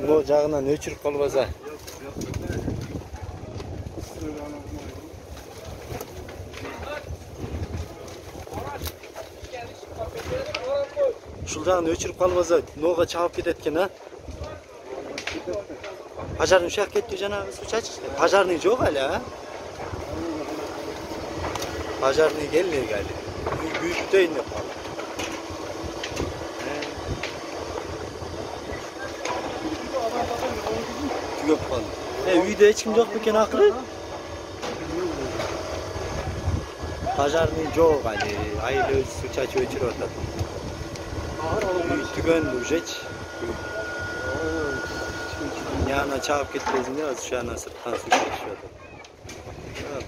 Bu jagынан öçürüp kalbasa. Ушул жагын өчүрүп калбаса, ноого чабып кетет экен, а? Пожарный ушак кетти жанагы суу чачыш. Пожарный жок эле, а? Пожарный келмек эле. Күйүктөйүн деп калды. Түгөп калды. Үйдө эч ким жок бекен акыры? Пожарный жок эле. Айыл өзү суу чачып өчүрүп атат. Түгөн ужеч. Яна чабып кеткенде, ошо ана сырттан суу чачып атат.